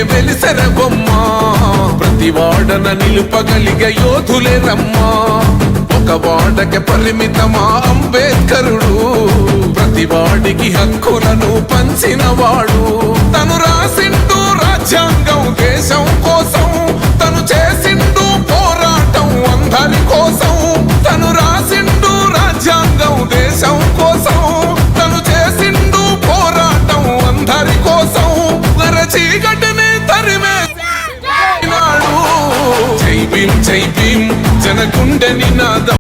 వెలిసెర బొమ్మ ప్రతి వాడన నిలుపగలిగే యోధులే రమ్మా ఒక వాడకి పరిమితమా అంబేద్కరుడు ప్రతి వాడికి హక్కులను పంచిన వాడు తను రాసిండు రాజ్యాంగం దేశం కోసం తను చేసిండు పోరాటం అందరి కోసం తను రాసిండు రాజ్యాంగం దేశం కోసం తను చేసిండు పోరాటం అందరి కోసం చీకటిని తరిమేసినాడు జై భీం జనగుండె నినాదం